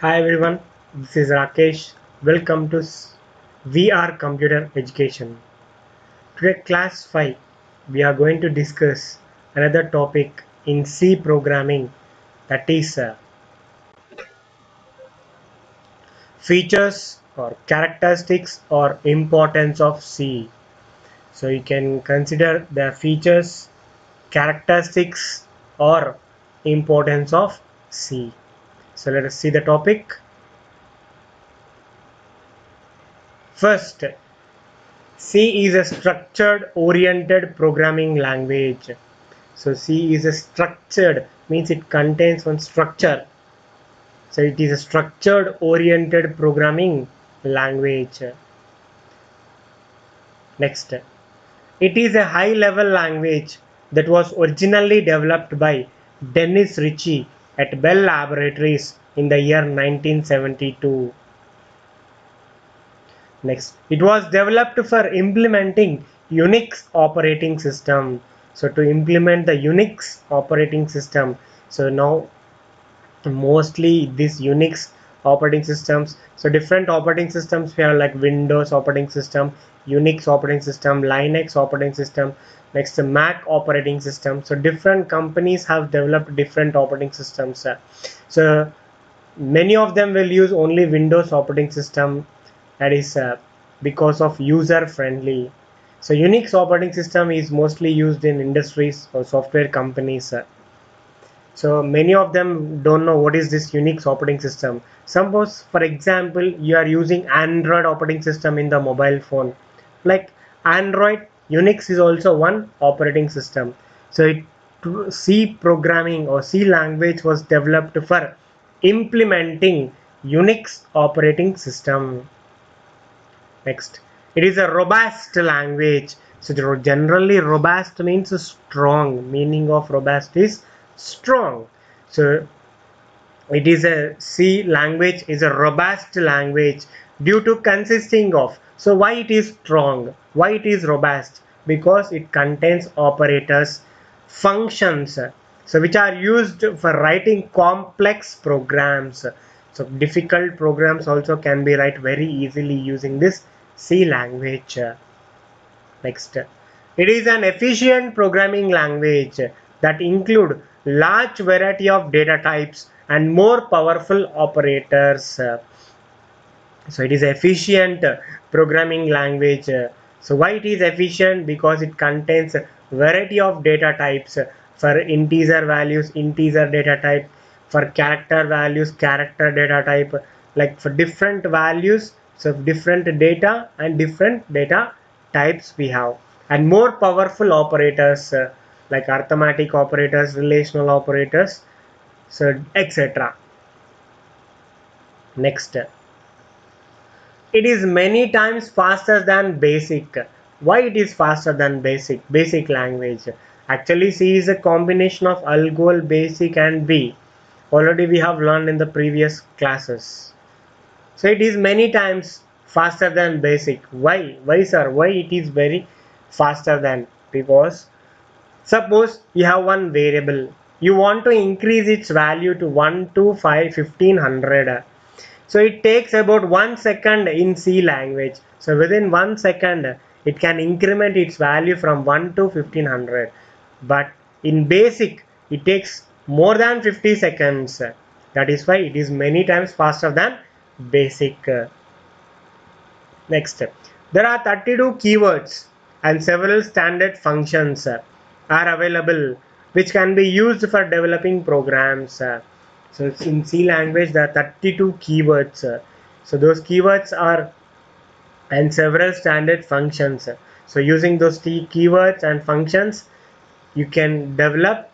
Hi everyone, this is Rakesh. Welcome to VR Computer Education. Today, class 5, we are going to discuss another topic in C programming, that is features or characteristics or importance of C. So you can consider the features, characteristics or importance of C. So let us see the topic. First, C is a structured oriented programming language. So C is a structured, means it contains one structure. So it is a structured oriented programming language. Next, it is a high level language that was originally developed by Dennis Ritchie at Bell Laboratories in the year 1972. Next, it was developed for implementing Unix operating system. So to implement the Unix operating system, so now mostly these Unix operating systems. So different operating systems we have like Windows operating system, Unix operating system, Linux operating system, next the Mac operating system. So different companies have developed different operating systems. So many of them will use only Windows operating system, that is because of user friendly. So Unix operating system is mostly used in industries or software companies. So many of them don't know what is this Unix operating system. Suppose for example you are using Android operating system in the mobile phone, like Android, Unix is also one operating system. So C programming or C language was developed for implementing Unix operating system. Next, it is a robust language. So generally robust means strong. Meaning of robust is strong. So it is a C language is a robust language due to consisting of. So why it is strong? Why it is robust? Because it contains operators, functions, so which are used for writing complex programs. So difficult programs also can be write very easily using this C language. Next, it is an efficient programming language that include large variety of data types and more powerful operators. So it is efficient programming language. So why it is efficient? Because it contains variety of data types. For integer values, integer data type. For character values, character data type. Like for different values, so different data and different data types we have, and more powerful operators like arithmetic operators, relational operators, so etc. Next, it is many times faster than basic. Why it is faster than basic language? Actually C is a combination of algol, basic and B. Already we have learned in the previous classes. So it is many times faster than basic. Why sir? Why it is very faster than? Because suppose you have one variable, you want to increase its value to 1 to 5 1500. So it takes about 1 second in C language. So within 1 second it can increment its value from 1 to 1500. But in basic it takes more than 50 seconds. That is why it is many times faster than basic. Next, there are 32 keywords and several standard functions are available which can be used for developing programs. So in C language there are 32 keywords. So those keywords are and several standard functions. So using those keywords and functions you can develop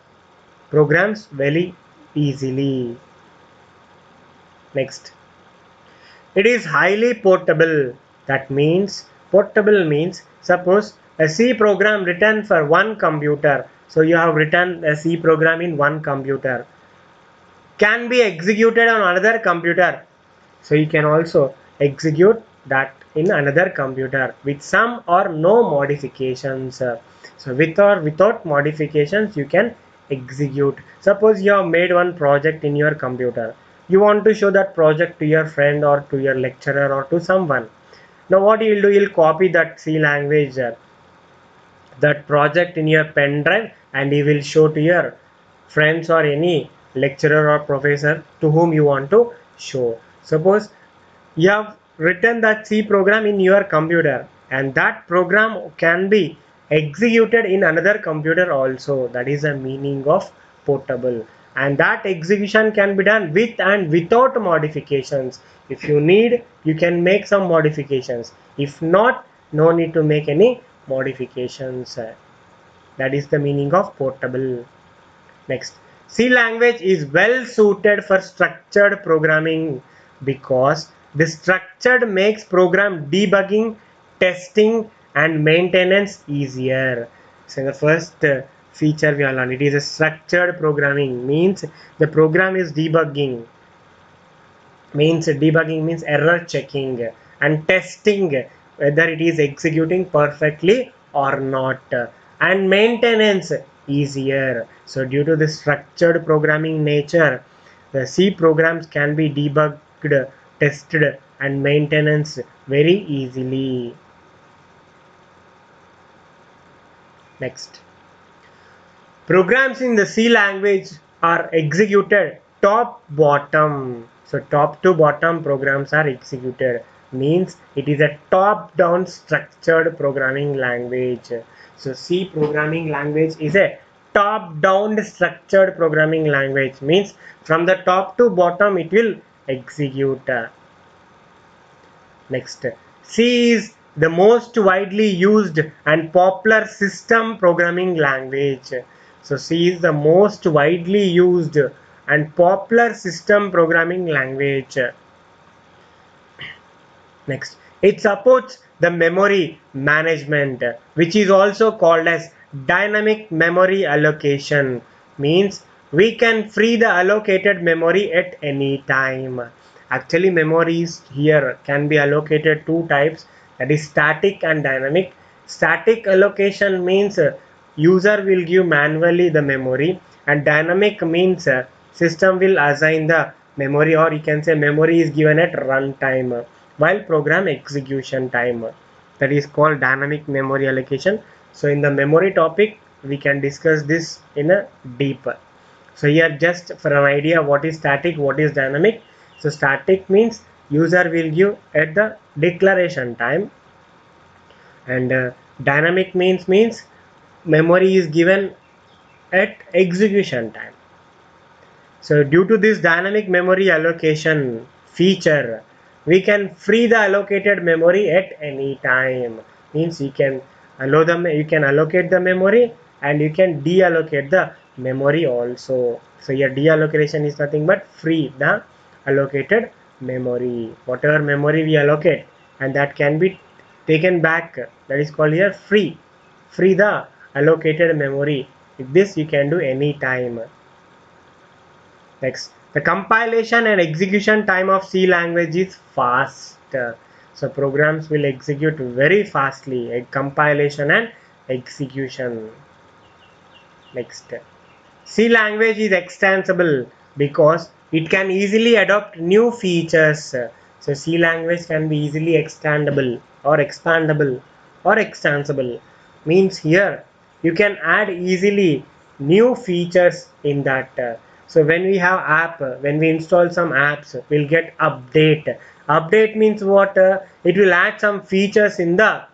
programs very easily. Next, it is highly portable. That means portable means suppose a C program written for one computer. So you have written a C program in one computer, can be executed on another computer. So you can also execute that in another computer with some or no modifications. So with or without modifications you can execute. Suppose you have made one project in your computer. you want to show that project to your friend or to your lecturer or to someone. Now what you'll do, you'll copy that C language, that project in your pen drive, and you will show to your friends or any lecturer or professor to whom you want to show. Suppose you have written that C program in your computer, and that program can be executed in another computer also. That is the meaning of portable, and that execution can be done with and without modifications. If you need, you can make some modifications. If not, no need to make any modifications. That is the meaning of portable. Next, C language is well suited for structured programming because the structured makes program debugging, testing and maintenance easier. So the first feature we have learned, it is a structured programming, means the program is debugging, means error checking and testing whether it is executing perfectly or not, and maintenance easier. So due to the structured programming nature, the C programs can be debugged, tested and maintenance very easily. Next, programs in the C language are executed top bottom. So top to bottom programs are executed, means it is a top down structured programming language. So C programming language is a top down structured programming language, means from the top to bottom it will execute. Next, C is the most widely used and popular system programming language. So C is the most widely used and popular system programming language. Next, it supports the memory management, which is also called as dynamic memory allocation, means we can free the allocated memory at any time. Actually, memories here can be allocated two types, that is static and dynamic. Static allocation means user will give manually the memory, and dynamic means system will assign the memory, or you can say memory is given at runtime while program execution time. That is called dynamic memory allocation. So in the memory topic we can discuss this in a deep. So here just for an idea what is static, what is dynamic. So static means user will give at the declaration time, and dynamic means memory is given at execution time. So due to this dynamic memory allocation feature, we can free the allocated memory at any time. Means you can you can allocate the memory and you can deallocate the memory also. So your deallocation is nothing but free the allocated memory. Whatever memory we allocate, and that can be taken back. That is called here free. Free the allocated memory. This you can do any time. Next, the compilation and execution time of C language is fast. So programs will execute very fastly at compilation and execution. Next, C language is extensible because it can easily adopt new features. So C language can be easily extendable or expandable or extensible. Means here you can add easily new features in that. So when we have app, when we install some apps, we'll get update. Update means what? It will add some features in the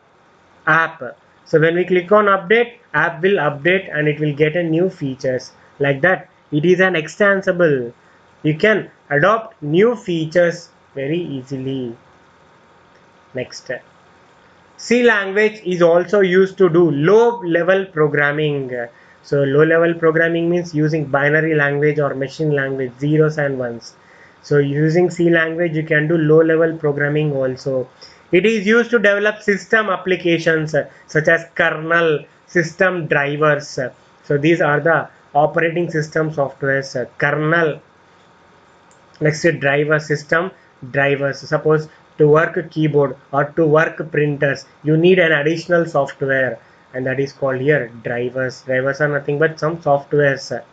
app. So when we click on update, app will update and it will get a new features. Like that, it is an extensible. You can adopt new features very easily. Next, C language is also used to do low level programming. So low level programming means using binary language or machine language, zeros and ones. So using C language you can do low level programming also. It is used to develop system applications such as kernel, system drivers. So these are the operating system softwares. Kernel, next driver, system drivers. Suppose to work keyboard or to work printers you need an additional software, and that is called here drivers. Drivers are nothing but some softwares.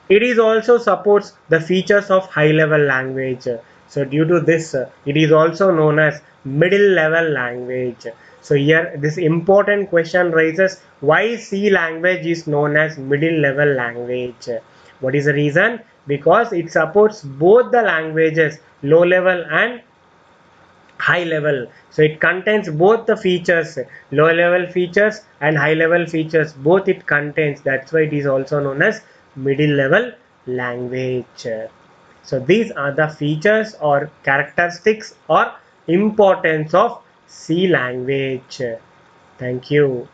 It is also supports the features of high level language. So due to this, it is also known as middle level language. So here this important question raises, why C language is known as middle level language? What is the reason? Because it supports both the languages, low level and high level. So it contains both the features, low level features and high level features, both it contains. That's why it is also known as middle level language. So these are the features or characteristics or importance of C language. Thank you.